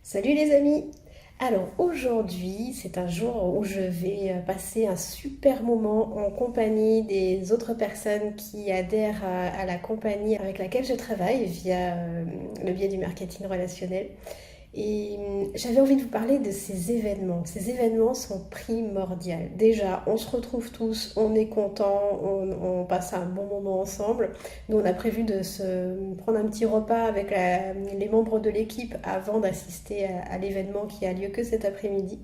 Salut les amis! Alors aujourd'hui, c'est un jour où je vais passer un super moment en compagnie des autres personnes qui adhèrent à la compagnie avec laquelle je travaille via le biais du marketing relationnel. Et j'avais envie de vous parler de ces événements. Ces événements sont primordiaux. Déjà, on se retrouve tous, on est content, on passe un bon moment ensemble. Nous, on a prévu de se prendre un petit repas avec les membres de l'équipe avant d'assister à l'événement qui a lieu que cet après-midi.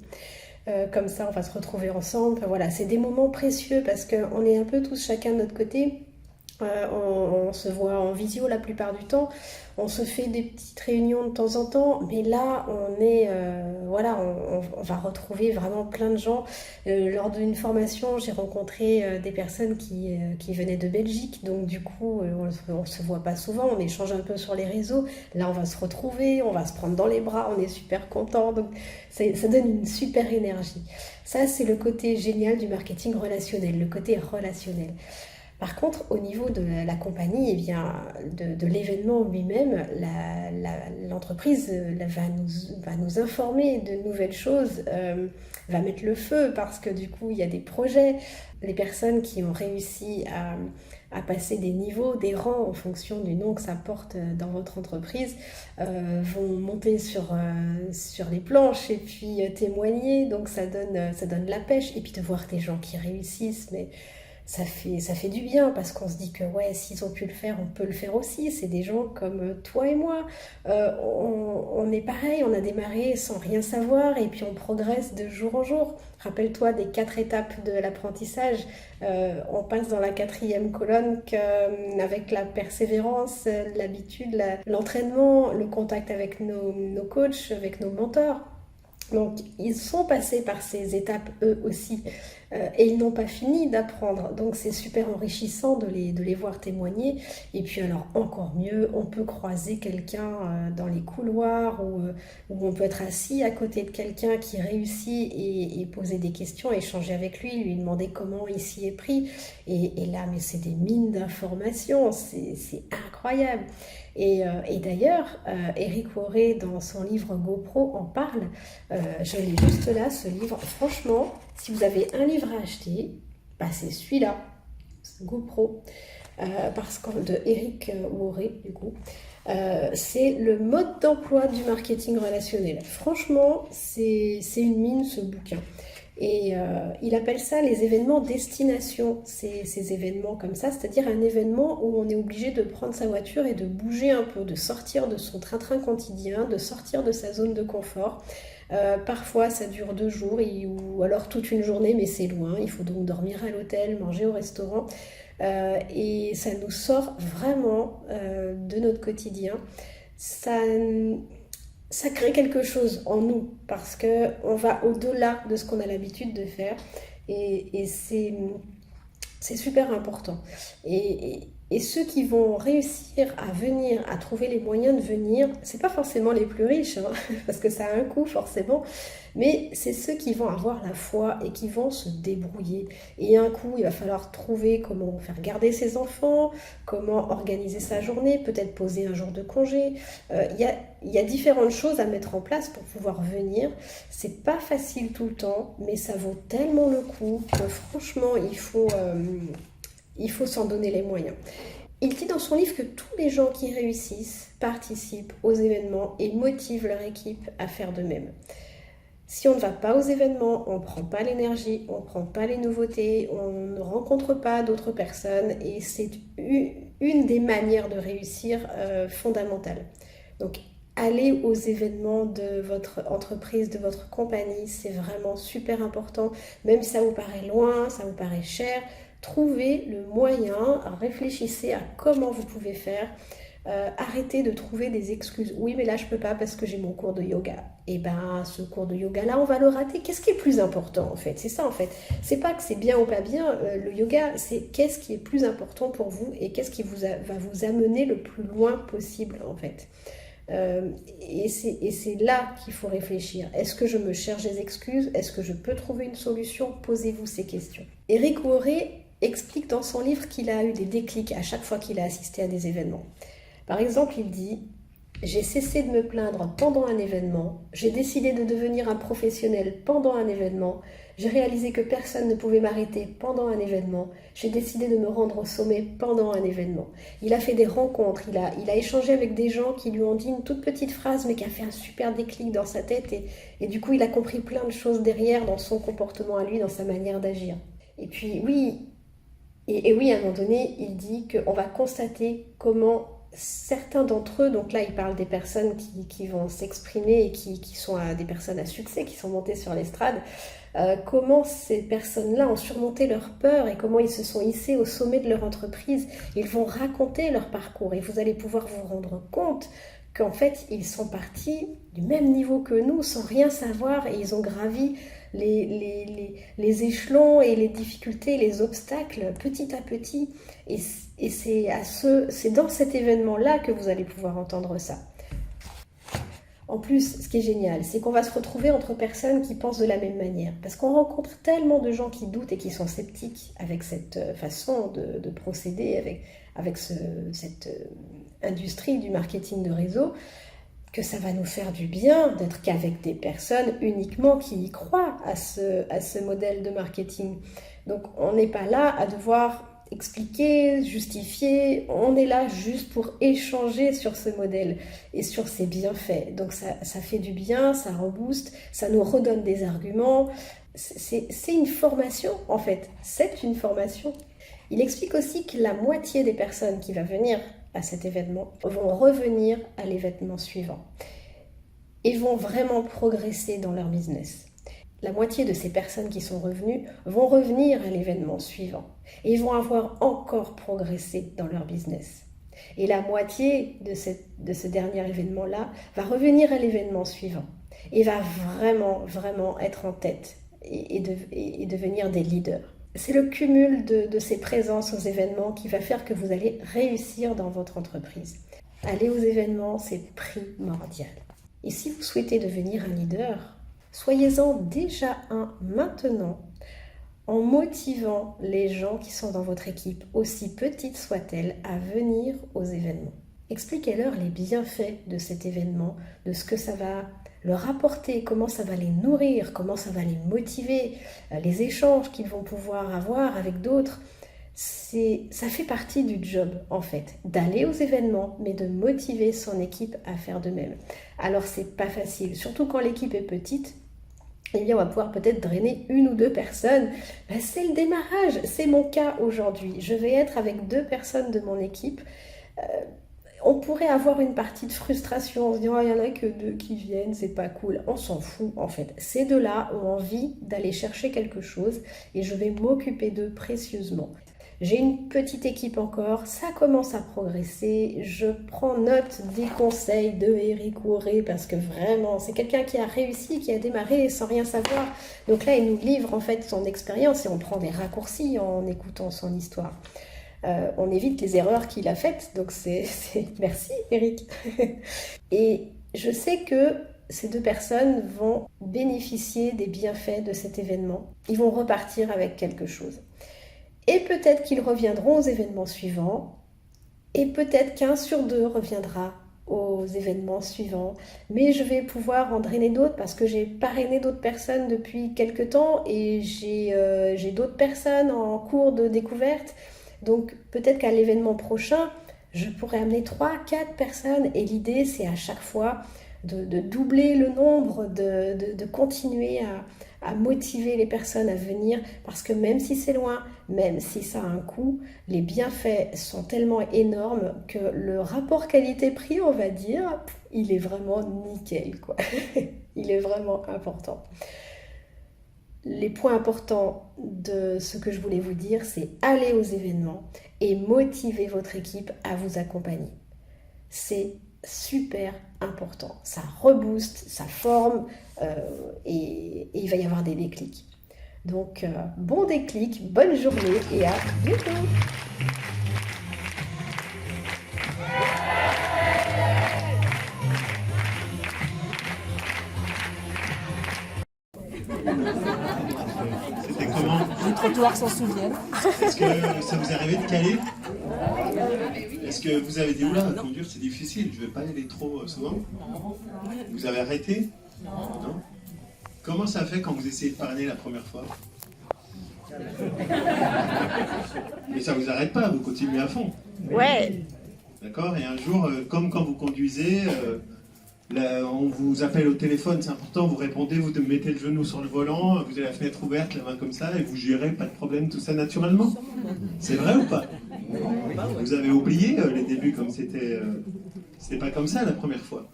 Comme ça, on va se retrouver ensemble. Enfin, voilà, c'est des moments précieux parce qu'on est un peu tous chacun de notre côté. On se voit en visio la plupart du temps, on se fait des petites réunions de temps en temps, mais là voilà, on va retrouver vraiment plein de gens. Lors d'une formation, j'ai rencontré des personnes qui venaient de Belgique, donc du coup, on se voit pas souvent, on échange un peu sur les réseaux. Là, on va se retrouver, on va se prendre dans les bras, on est super content, donc ça donne une super énergie. Ça, c'est le côté génial du marketing relationnel, le côté relationnel. Par contre, au niveau de la compagnie, eh bien, de l'événement lui-même, l'entreprise va nous informer de nouvelles choses, va mettre le feu parce que du coup, il y a des projets. Les personnes qui ont réussi à passer des niveaux, des rangs en fonction du nom que ça porte dans votre entreprise, vont monter sur les planches et puis témoigner. Donc ça donne la pêche. Et puis de voir des gens qui réussissent, mais ça fait du bien parce qu'on se dit que ouais, s'ils ont pu le faire, on peut le faire aussi. C'est des gens comme toi et moi. On est pareil, on a démarré sans rien savoir et puis on progresse de jour en jour. Rappelle-toi des 4 étapes de l'apprentissage. On passe dans la 4e colonne avec la persévérance, l'habitude, l'entraînement, le contact avec nos coachs, avec nos mentors. Donc, ils sont passés par ces étapes eux aussi et ils n'ont pas fini d'apprendre. Donc, c'est super enrichissant de les voir témoigner. Et puis, alors, encore mieux, on peut croiser quelqu'un dans les couloirs ou on peut être assis à côté de quelqu'un qui réussit et poser des questions, échanger avec lui, lui demander comment il s'y est pris. Et là, mais c'est des mines d'informations, c'est incroyable. Et d'ailleurs, Eric Worre, dans son livre GoPro, en parle. Je l'ai juste là, ce livre. Franchement, si vous avez un livre à acheter, bah c'est celui-là, GoPro, parce que de Eric Worre, du coup. C'est le mode d'emploi du marketing relationnel. Franchement, c'est une mine ce bouquin. Et il appelle ça les événements destination, ces événements comme ça, c'est-à-dire un événement où on est obligé de prendre sa voiture et de bouger un peu, de sortir de son train-train quotidien, de sortir de sa zone de confort. Parfois ça dure 2 jours ou alors toute une journée, mais c'est loin, il faut donc dormir à l'hôtel, manger au restaurant. Et ça nous sort vraiment de notre quotidien. Ça, ça crée quelque chose en nous parce qu'on va au-delà de ce qu'on a l'habitude de faire et c'est super important. Et ceux qui vont réussir à venir, à trouver les moyens de venir, c'est pas forcément les plus riches, hein, parce que ça a un coût forcément, mais c'est ceux qui vont avoir la foi et qui vont se débrouiller. Et un coup, il va falloir trouver comment faire garder ses enfants, comment organiser sa journée, peut-être poser un jour de congé. Il y a différentes choses à mettre en place pour pouvoir venir. C'est pas facile tout le temps, mais ça vaut tellement le coup que franchement, il faut s'en donner les moyens. Il dit dans son livre que tous les gens qui réussissent participent aux événements et motivent leur équipe à faire de même. Si on ne va pas aux événements, on ne prend pas l'énergie, on ne prend pas les nouveautés, on ne rencontre pas d'autres personnes et c'est une des manières de réussir fondamentale. Donc, aller aux événements de votre entreprise, de votre compagnie, c'est vraiment super important. Même si ça vous paraît loin, ça vous paraît cher, trouvez le moyen, réfléchissez à comment vous pouvez faire. Arrêtez de trouver des excuses. Oui, mais là, je peux pas parce que j'ai mon cours de yoga. Et ben, ce cours de yoga-là, on va le rater. Qu'est-ce qui est plus important, en fait? C'est ça, en fait. C'est pas que c'est bien ou pas bien, le yoga, c'est qu'est-ce qui est plus important pour vous et qu'est-ce qui va vous amener le plus loin possible, en fait. Et c'est là qu'il faut réfléchir. Est-ce que je me cherche des excuses? Est-ce que je peux trouver une solution? Posez-vous ces questions. Eric Worre explique dans son livre qu'il a eu des déclics à chaque fois qu'il a assisté à des événements. Par exemple, il dit J'ai cessé de me plaindre pendant un événement, j'ai décidé de devenir un professionnel pendant un événement, j'ai réalisé que personne ne pouvait m'arrêter pendant un événement, j'ai décidé de me rendre au sommet pendant un événement. Il a fait des rencontres, il a échangé avec des gens qui lui ont dit une toute petite phrase mais qui a fait un super déclic dans sa tête et du coup il a compris plein de choses derrière dans son comportement à lui, dans sa manière d'agir. Et puis oui, et oui, à un moment donné, il dit qu'on va constater comment certains d'entre eux, donc là il parle des personnes qui vont s'exprimer et qui sont des personnes à succès, qui sont montées sur l'estrade, comment ces personnes-là ont surmonté leur peur et comment ils se sont hissés au sommet de leur entreprise. Ils vont raconter leur parcours et vous allez pouvoir vous rendre compte qu'en fait ils sont partis du même niveau que nous sans rien savoir et ils ont gravi les échelons et les difficultés, les obstacles petit à petit. Et c'est dans cet événement-là que vous allez pouvoir entendre ça. En plus, ce qui est génial, c'est qu'on va se retrouver entre personnes qui pensent de la même manière. Parce qu'on rencontre tellement de gens qui doutent et qui sont sceptiques avec cette façon de procéder, avec cette industrie du marketing de réseau, que ça va nous faire du bien d'être qu'avec des personnes uniquement qui y croient à ce modèle de marketing. Donc on n'est pas là à devoir expliquer, justifier, on est là juste pour échanger sur ce modèle et sur ses bienfaits. Donc ça fait du bien, ça rebooste, ça nous redonne des arguments. C'est une formation en fait, c'est une formation. Il explique aussi que la moitié des personnes qui va venir à cet événement vont revenir à l'événement suivant et vont vraiment progresser dans leur business. La moitié de ces personnes qui sont revenues vont revenir à l'événement suivant et vont avoir encore progressé dans leur business. Et la moitié de ce dernier événement-là va revenir à l'événement suivant et va vraiment être en tête et devenir des leaders. C'est le cumul de ces présences aux événements qui va faire que vous allez réussir dans votre entreprise. Aller aux événements, c'est primordial. Et si vous souhaitez devenir un leader, soyez-en déjà un maintenant en motivant les gens qui sont dans votre équipe, aussi petites soient-elles, à venir aux événements. Expliquez-leur les bienfaits de cet événement, de ce que ça va leur apporter, comment ça va les nourrir, comment ça va les motiver, les échanges qu'ils vont pouvoir avoir avec d'autres. Ça fait partie du job en fait, d'aller aux événements, mais de motiver son équipe à faire de même. Alors c'est pas facile, surtout quand l'équipe est petite. Eh bien, on va pouvoir peut-être drainer une ou deux personnes. Ben, c'est le démarrage, c'est mon cas aujourd'hui. Je vais être avec 2 personnes de mon équipe. On pourrait avoir une partie de frustration en se disant, il n'y en a que 2 qui viennent, c'est pas cool. On s'en fout en fait. Ces 2-là ont envie d'aller chercher quelque chose et je vais m'occuper d'eux précieusement. J'ai une petite équipe encore, ça commence à progresser, je prends note des conseils de Eric Worré parce que vraiment c'est quelqu'un qui a réussi, qui a démarré sans rien savoir. Donc là il nous livre en fait son expérience et on prend des raccourcis en écoutant son histoire. On évite les erreurs qu'il a faites, donc c'est... Merci Eric. Et je sais que ces 2 personnes vont bénéficier des bienfaits de cet événement, ils vont repartir avec quelque chose. Et peut-être qu'ils reviendront aux événements suivants, et peut-être qu'1 sur 2 reviendra aux événements suivants. Mais je vais pouvoir en drainer d'autres parce que j'ai parrainé d'autres personnes depuis quelques temps et j'ai d'autres personnes en cours de découverte. Donc peut-être qu'à l'événement prochain, je pourrais amener 3-4 personnes et l'idée c'est à chaque fois de doubler le nombre, de continuer à motiver les personnes à venir parce que même si c'est loin, même si ça a un coût, les bienfaits sont tellement énormes que le rapport qualité-prix, on va dire, il est vraiment nickel, quoi. Il est vraiment important. Les points importants de ce que je voulais vous dire, c'est aller aux événements et motiver votre équipe à vous accompagner. C'est super important. Ça rebooste, ça forme et il va y avoir des déclics. Donc, bon déclic, bonne journée et à bientôt. C'était comment? Les trottoirs s'en souviennent. Est-ce que ça vous est arrivé de caler? Est-ce que vous avez dit, oula, conduire c'est difficile, je ne vais pas y aller trop souvent? Vous avez arrêté? Non. Comment ça fait quand vous essayez de parrainer la première fois? Mais ça ne vous arrête pas, vous continuez à fond. Ouais. D'accord? Et un jour, comme quand vous conduisez, on vous appelle au téléphone, c'est important, vous répondez, vous mettez le genou sur le volant, vous avez la fenêtre ouverte, la main comme ça, et vous gérez, pas de problème, tout ça naturellement. C'est vrai ou pas? Vous avez oublié les débuts comme c'était pas comme ça la première fois.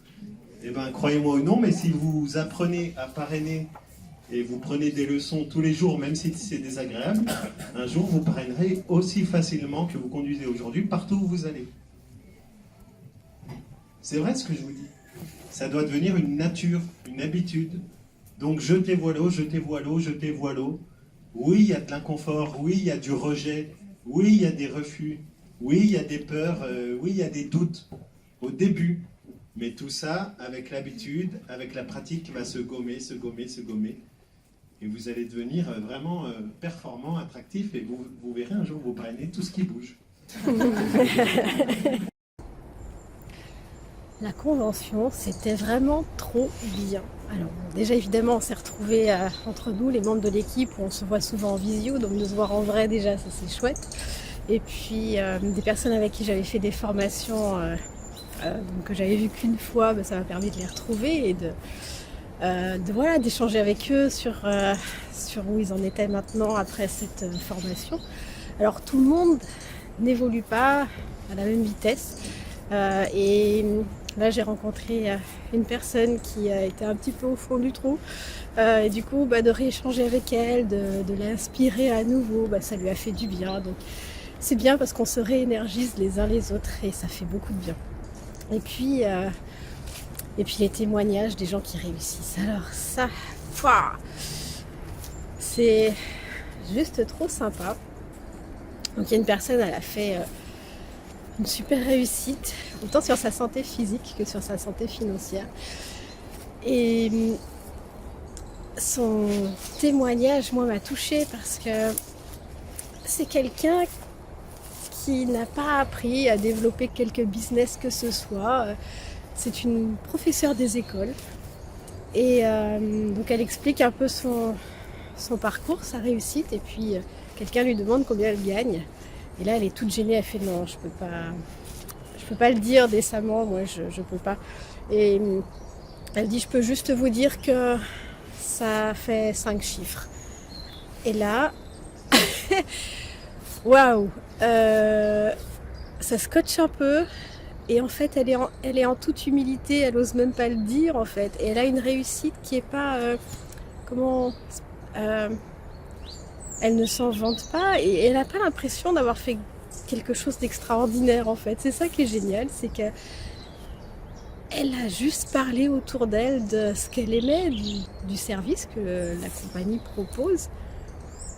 Eh bien, croyez-moi ou non, mais si vous apprenez à parrainer et vous prenez des leçons tous les jours, même si c'est désagréable, un jour vous parrainerez aussi facilement que vous conduisez aujourd'hui partout où vous allez. C'est vrai ce que je vous dis. Ça doit devenir une nature, une habitude. Donc jetez-vous à l'eau, jetez-vous à l'eau, jetez-vous à l'eau. Oui, il y a de l'inconfort, oui, il y a du rejet, oui, il y a des refus, oui, il y a des peurs, oui, il y a des doutes au début. Mais tout ça, avec l'habitude, avec la pratique, va se gommer, se gommer, se gommer. Et vous allez devenir vraiment performant, attractif, et vous verrez un jour, vous parrainez tout ce qui bouge. La convention, c'était vraiment trop bien. Alors, déjà, évidemment, on s'est retrouvés entre nous, les membres de l'équipe, on se voit souvent en visio, donc de se voir en vrai, déjà, ça c'est chouette. Et puis, des personnes avec qui j'avais fait des formations que j'avais vues qu'une fois, ça m'a permis de les retrouver et voilà, d'échanger avec eux sur où ils en étaient maintenant après cette formation. Alors, tout le monde n'évolue pas à la même vitesse. Et là j'ai rencontré une personne qui était un petit peu au fond du trou et du coup de rééchanger avec elle, de l'inspirer à nouveau, ça lui a fait du bien. Donc c'est bien parce qu'on se réénergise les uns les autres et ça fait beaucoup de bien. Et puis les témoignages des gens qui réussissent. Alors ça, c'est juste trop sympa. Donc il y a une personne, elle a fait une super réussite, autant sur sa santé physique que sur sa santé financière. Et son témoignage, moi, m'a touchée parce que c'est quelqu'un qui n'a pas appris à développer quelque business que ce soit. C'est une professeure des écoles. Et donc elle explique un peu son parcours, sa réussite, et puis quelqu'un lui demande combien elle gagne. Et là, elle est toute gênée, elle fait non, je peux pas le dire décemment, moi je peux pas. Et elle dit, je peux juste vous dire que ça fait 5 chiffres. Et là, waouh, ça scotche un peu. Et en fait, elle est en toute humilité, elle ose même pas le dire en fait. Et elle a une réussite qui est pas, elle ne s'en vante pas et elle n'a pas l'impression d'avoir fait quelque chose d'extraordinaire en fait. C'est ça qui est génial, c'est qu'elle a juste parlé autour d'elle de ce qu'elle aimait, du service que la compagnie propose.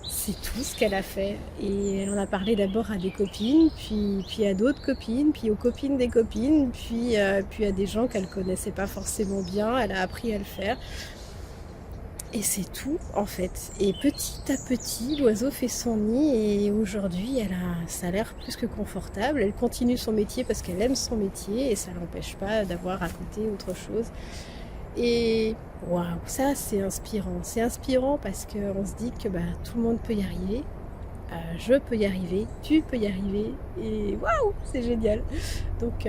C'est tout ce qu'elle a fait. Et elle en a parlé d'abord à des copines, puis à d'autres copines, puis aux copines des copines, puis à des gens qu'elle connaissait pas forcément bien. Elle a appris à le faire. Et c'est tout en fait. Et petit à petit, l'oiseau fait son nid et aujourd'hui, elle a un salaire plus que confortable. Elle continue son métier parce qu'elle aime son métier et ça l'empêche pas d'avoir à côté autre chose. Et waouh, ça c'est inspirant. C'est inspirant parce qu'on se dit que tout le monde peut y arriver. Je peux y arriver, tu peux y arriver. Et waouh, c'est génial. Donc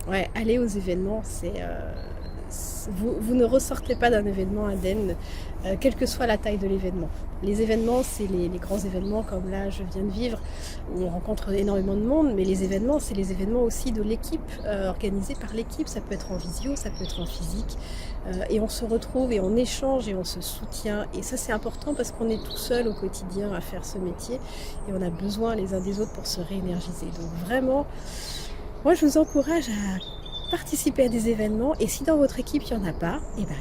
ouais, aller aux événements, vous ne ressortez pas d'un événement indemne, quelle que soit la taille de l'événement. Les événements, c'est les grands événements comme là je viens de vivre, où on rencontre énormément de monde, mais les événements, c'est les événements aussi de l'équipe, organisés par l'équipe. Ça peut être en visio, ça peut être en physique, et on se retrouve et on échange et on se soutient. Et ça c'est important parce qu'on est tout seul au quotidien à faire ce métier et on a besoin les uns des autres pour se réénergiser. Donc vraiment, moi je vous encourage à participer à des événements et si dans votre équipe il n'y en a pas,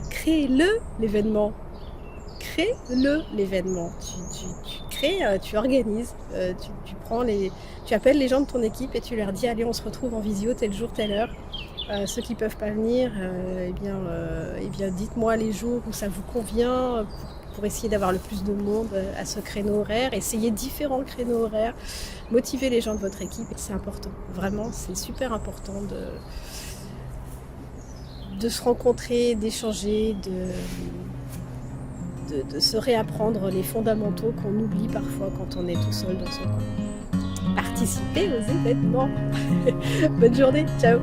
créez-le l'événement. Crée-le l'événement. Tu crées, tu organises, tu appelles les gens de ton équipe et tu leur dis allez on se retrouve en visio tel jour, telle heure Ceux qui ne peuvent pas venir, eh bien dites-moi les jours où ça vous convient pour essayer d'avoir le plus de monde à ce créneau horaire. Essayez différents créneaux horaires, motivez les gens de votre équipe, c'est important. Vraiment, c'est super important de se rencontrer, d'échanger, de se réapprendre les fondamentaux qu'on oublie parfois quand on est tout seul dans son coin. Participez aux événements. Bonne journée, ciao.